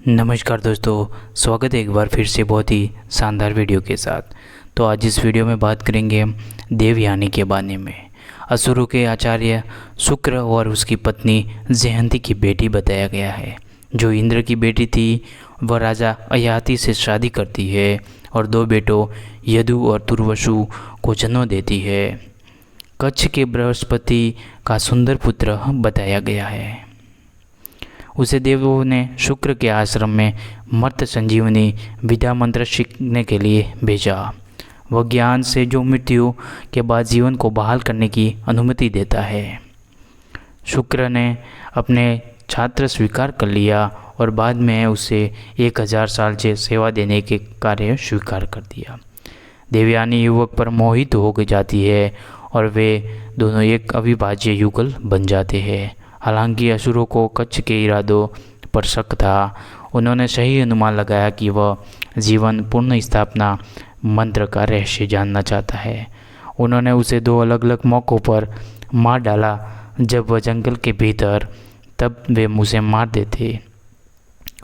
नमस्कार दोस्तों, स्वागत है एक बार फिर से बहुत ही शानदार वीडियो के साथ। तो आज इस वीडियो में बात करेंगे हम देवयानी के बारे में। असुरों के आचार्य शुक्र और उसकी पत्नी जयंती की बेटी बताया गया है। जो इंद्र की बेटी थी वह राजा अयाति से शादी करती है और दो बेटों यदु और तुर्वसु को जन्म देती है। कच्छ के बृहस्पति का सुंदर पुत्र बताया गया है। उसे देवों ने शुक्र के आश्रम में मर्त संजीवनी विद्या मंत्र सीखने के लिए भेजा। वह ज्ञान से जो मृत्यु के बाद जीवन को बहाल करने की अनुमति देता है। शुक्र ने अपने छात्र स्वीकार कर लिया और बाद में उसे 1000 साल से सेवा देने के कार्य स्वीकार कर दिया। देवयानी युवक पर मोहित हो जाती है और वे दोनों एक अविभाज्य युगल बन जाते हैं। हालांकि असुरों को कच्छ के इरादों पर शक था। उन्होंने सही अनुमान लगाया कि वह जीवन पुनः स्थापना मंत्र का रहस्य जानना चाहता है। उन्होंने उसे 2 अलग अलग मौक़ों पर मार डाला। जब वह जंगल के भीतर, तब वे उसे मार देते,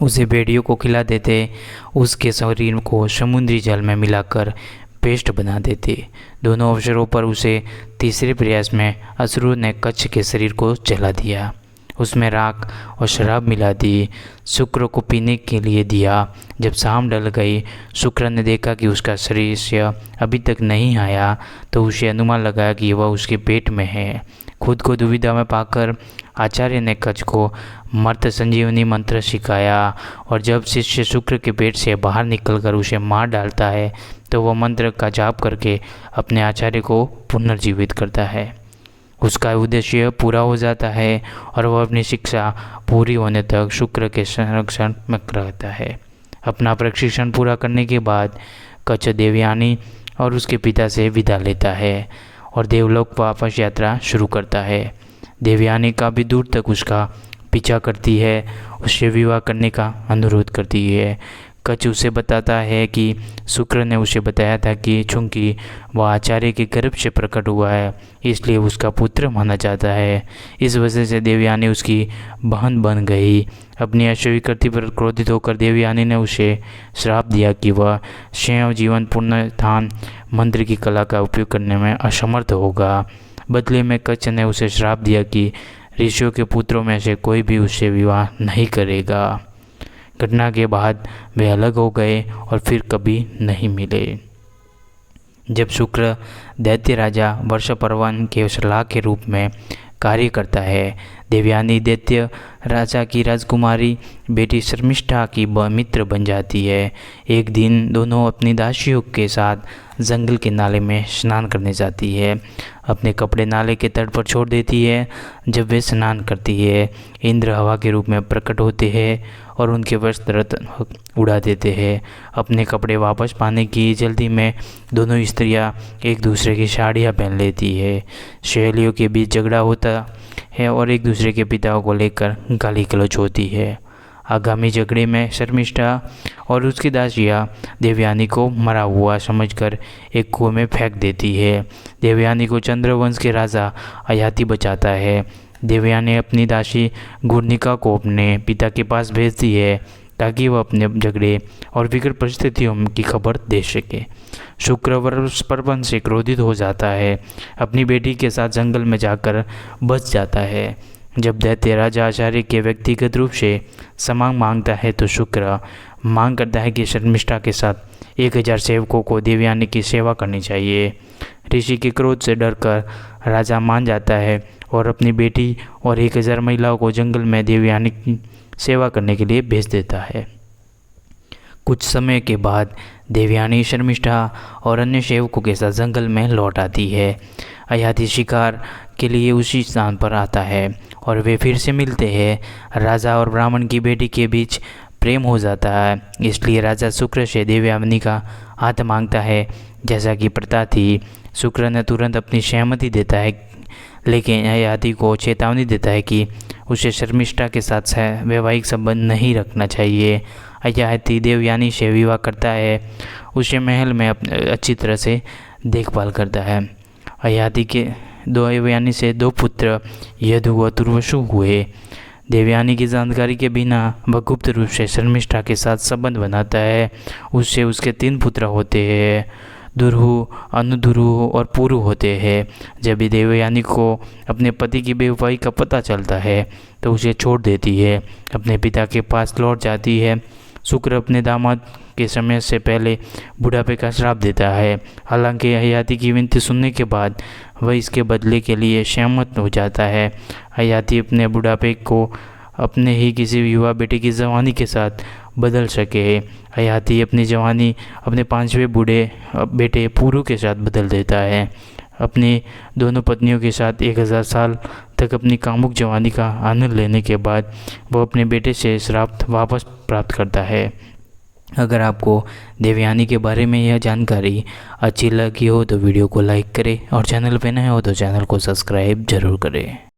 उसे भेड़ियों को खिला देते, उसके शरीर को समुद्री जल में मिलाकर पेस्ट बना देते। दोनों अवसरों पर उसे तीसरे प्रयास में असुरों ने कच्छ के शरीर को जला दिया, उसमें राख और शराब मिला दी, शुक्र को पीने के लिए दिया। जब शाम ढल गई, शुक्र ने देखा कि उसका शरीर अभी तक नहीं आया, तो उसे अनुमान लगाया कि वह उसके पेट में है। खुद को दुविधा में पाकर आचार्य ने कच्छ को मर्त संजीवनी मंत्र सिखाया और जब शिष्य शुक्र के पेट से बाहर निकलकर उसे मार डालता है, तो वह मंत्र का जाप करके अपने आचार्य को पुनर्जीवित करता है। उसका उद्देश्य पूरा हो जाता है और वह अपनी शिक्षा पूरी होने तक शुक्र के संरक्षण में रहता है। अपना प्रशिक्षण पूरा करने के बाद कच्छ देवयानी और उसके पिता से विदा लेता है और देवलोक वापस यात्रा शुरू करता है। देवयानी काफ़ी दूर तक उसका पीछा करती है, उससे विवाह करने का अनुरोध करती है। कच्छ उसे बताता है कि शुक्र ने उसे बताया था कि चूंकि वह आचार्य के गर्भ से प्रकट हुआ है, इसलिए उसका पुत्र माना जाता है। इस वजह से देवयानी उसकी बहन बन गई। अपनी अस्वीकृति पर क्रोधित होकर देवयानी ने उसे श्राप दिया कि वह स्वयं जीवन पुनरुत्थान मंत्र की कला का उपयोग करने में असमर्थ होगा। बदले में कच्छ ने उसे श्राप दिया कि ऋषियों के पुत्रों में से कोई भी उससे विवाह नहीं करेगा। घटना के बाद वे अलग हो गए और फिर कभी नहीं मिले। जब शुक्र दैत्य राजा वर्षपर्वन के सलाह के रूप में कार्य करता है, देवयानी दैत्य राजा की राजकुमारी बेटी शर्मिष्ठा की मित्र बन जाती है। एक दिन दोनों अपनी दासियों के साथ जंगल के नाले में स्नान करने जाती है। अपने कपड़े नाले के तट पर छोड़ देती है। जब वे स्नान करती है, इंद्र हवा के रूप में प्रकट होते हैं और उनके वस्त्र उड़ा देते हैं। अपने कपड़े वापस पाने की जल्दी में दोनों स्त्रियां एक दूसरे की साड़ियाँ पहन लेती है। सहेलियों के बीच झगड़ा होता है और एक दूसरे के पिताओं को लेकर गाली गलौज होती है। आगामी झगड़े में शर्मिष्ठा और उसकी दासियाँ देवयानी को मरा हुआ समझकर एक कुएं में फेंक देती है। देवयानी को चंद्रवंश के राजा अयाति बचाता है। देवयानी अपनी दासी गुर्निका को अपने पिता के पास भेजती है ताकि वह अपने झगड़े और विकट परिस्थितियों की खबर दे सके। शुक्र वर्षपर्वन से क्रोधित हो जाता है, अपनी बेटी के साथ जंगल में जाकर बच जाता है। जब दैत्य राजा आचार्य के व्यक्तिगत रूप से क्षमा मांगता है, तो शुक्र मांग करता है कि शर्मिष्ठा के साथ 1000 सेवकों को देवयानी की सेवा करनी चाहिए। ऋषि के क्रोध से डरकर राजा मान जाता है और अपनी बेटी और 1000 महिलाओं को जंगल में देवयानी की सेवा करने के लिए भेज देता है। कुछ समय के बाद देवयानी शर्मिष्ठा और अन्य सेवकों के साथ जंगल में लौट आती है। अयाति शिकार के लिए उसी स्थान पर आता है और वे फिर से मिलते हैं। राजा और ब्राह्मण की बेटी के बीच प्रेम हो जाता है, इसलिए राजा शुक्र से देवयानी का हाथ मांगता है। जैसा कि प्रथा थी, शुक्र ने तुरंत अपनी सहमति देता है, लेकिन अयाति को चेतावनी देता है कि उसे शर्मिष्ठा के साथ वैवाहिक संबंध नहीं रखना चाहिए। अयाति देवयानी से विवाह करता है, उसे महल में अच्छी तरह से देखभाल करता है। अयाति के देवयानी से 2 पुत्र यदु व तुर्वसु हुए। देवयानी की जानकारी के बिना वह गुप्त रूप से शर्मिष्ठा के साथ संबंध बनाता है। उससे उसके 3 पुत्र होते हैं, दुरहु, अनुदुरहु और पुरु होते हैं। जब भी देवयानी को अपने पति की बेवफाई का पता चलता है तो उसे छोड़ देती है, अपने पिता के पास लौट जाती है। शुक्र अपने दामाद के समय से पहले बुढ़ापे का श्राप देता है। हालांकि हयाती की विनती सुनने के बाद वह इसके बदले के लिए सहमत हो जाता है। हयाती अपने बुढ़ापे को अपने ही किसी युवा बेटे की जवानी के साथ बदल सके। हयाती अपनी जवानी अपने 5वें बूढ़े बेटे पुरु के साथ बदल देता है। अपनी दोनों पत्नियों के साथ 1000 साल तक अपनी कामुक जवानी का आनंद लेने के बाद वो अपने बेटे से श्राप वापस प्राप्त करता है। अगर आपको देवयानी के बारे में यह जानकारी अच्छी लगी हो तो वीडियो को लाइक करें और चैनल पे नए हो तो चैनल को सब्सक्राइब जरूर करें।